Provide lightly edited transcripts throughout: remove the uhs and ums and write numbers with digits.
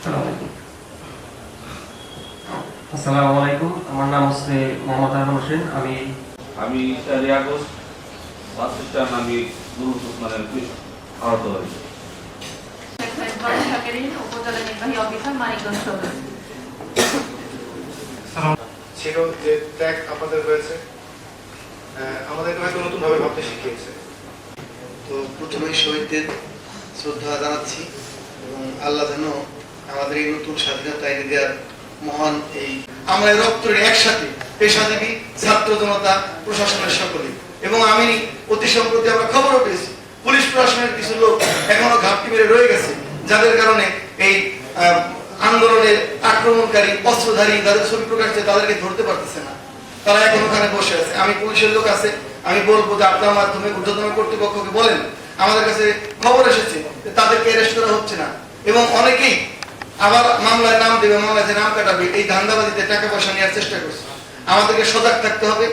আসসালামু আলাইকুম। আমার নাম হচ্ছে মোহাম্মদ আরমান হোসেন। আমি 4 আগস্ট বাস স্ট্যান্ড আমি নুরুল উসমানের আহত হই। উপজেলা নির্বাহী অফিসার মানিকগঞ্জ সদর। ছিল যে ত্যাগ আপনাদের হয়েছে, আমাদেরকে হয়তো নতুনভাবে ভাবতে শিখিয়েছে। তো প্রথমেই শহীদদের শ্রদ্ধা জানাচ্ছি এবং আল্লাহ যেন আমাদের এই নতুন স্বাধীনতা এনে দেওয়ার মহান এই আমরা রক্তের একসাথে পেশাজীবী ছাত্র জনতা প্রশাসনের সকলে এবং আমি অতি সম্প্রতি আমরা খবরও পেয়েছি পুলিশ প্রশাসনের কিছু লোক এখনো ঘাপটি মেরে রয়ে গেছে, যাদের কারণে এই আন্দোলনের আক্রমণকারী অস্ত্রধারী যাদের ছবি প্রকাশ হচ্ছে তাদেরকে ধরতে পারতেছে না, তারা এখন ওখানে বসে আছে। আমি পুলিশের লোক আছে, আমি বলবো যে আপনার মাধ্যমে ঊর্ধ্বতন কর্তৃপক্ষকে বলেন, আমাদের কাছে খবর এসেছে তাদেরকে অ্যারেস্ট করা হচ্ছে না এবং অনেকেই আবার মামলায় নাম দেবে, মামলায় যে নাম কাটাবে, এই ধান্দাবাজিতে টাকা পয়সা নেওয়ার চেষ্টা করছে। আমাদেরকে সজাগ থাকতে হবে।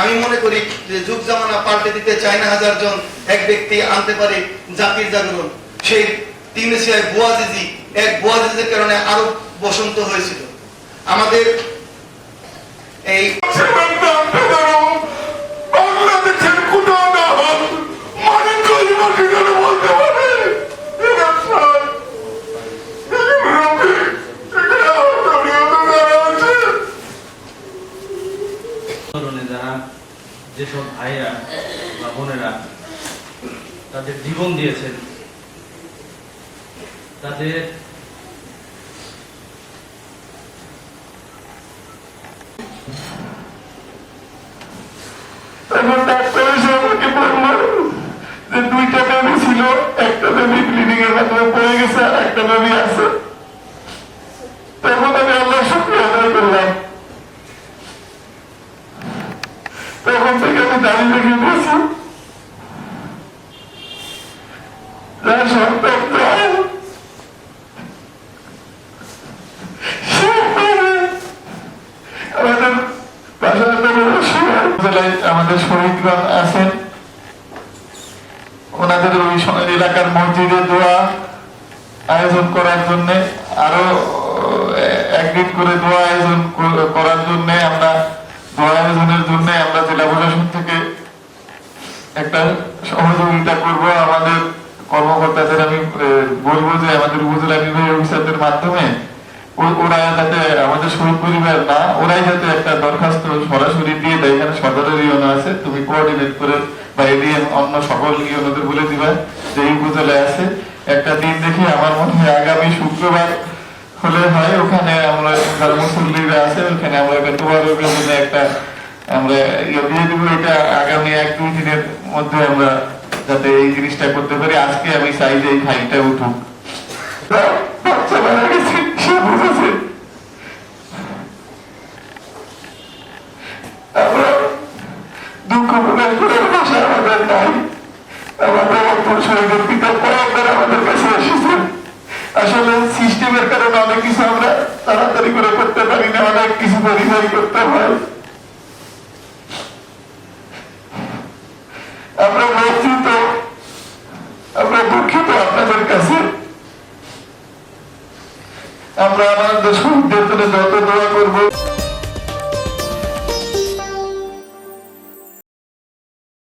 আমি মনে করি যে যুগ জামানা পাল্টে দিতে চায় না, 1000 জন এক ব্যক্তি আনতে পারে জাতির জাগরণ। সেই তিউনিসিয়ায় বুয়াজিজি, এক বুয়াজিজের কারণে আরো বসন্ত হয়েছিল। আমাদের এই যারা যেসব ভাইরা বা বোনেরা তাদের জীবন দিয়েছেন, তাদের দুইটা বেবি ছিল, একটা বেবি ব্লিডিং এর মাধ্যমে পড়ে গেছে আর একটা বেবি আছে। তখন আমি আল্লাহ শুকরিয়া আদায় করলাম। তখন থেকে আমি দাঁড়িয়ে রেখে দিয়েছি আমাদের শহীদগণ আছেন, ওনাদের ওই এলাকার মসজিদে দোয়া আয়োজন করার জন্য আরো একদিন করে দোয়া আয়োজন করার জন্য আমরা দোয়া আয়োজনের জন্য আমরা জেলা প্রশাসন থেকে একটা সহযোগিতা করব। আমাদের কর্মকর্তাদের আমি বলবো যে আমাদের উপজেলা নির্বাহী অফিসারদের মাধ্যমে ওরা যাতে আমাদের শহীদ পরিবার না, ওরাই যাতে একটা দরখাস্ত সরাসরি দিয়ে দেয়। এখানে সদরের ইউনো আছে, তুমি কোঅর্ডিনেট করে বা এডিএম অন্য সকল ইউনোদের বলে দিবা যে এই উপজেলায় আছে। একটা দিন দেখি, আমার মনে হয় আগামী শুক্রবার হলে হয়, ওখানে আমরা যারা মুসল্লিরা আছে ওখানে আমরা একটা আমরা দিয়ে দিব। এটা আগামী 1-2 দিনের মধ্যে আমরা যাতে এই জিনিসটা করতে পারি। আজকে আমি চাই যে এই ফাইলটা উঠুক। আমরা দুঃখ প্রকাশ করার ভাষা আমাদের নাই। আমাদের শহীদের পিতা পরামর্শ আমাদের কাছে এসেছেন। আসলে সিস্টেমের কারণে অনেক কিছু আমরা তাড়াতাড়ি করে করতে পারি না, অনেক কিছু ভেরিফাই করতে হয়। আমরা লজ্জিত, আমরা দুঃখিত আপনাদের কাছে। আমরা আমাদের শহীদদের জন্য যত দোয়া করবো।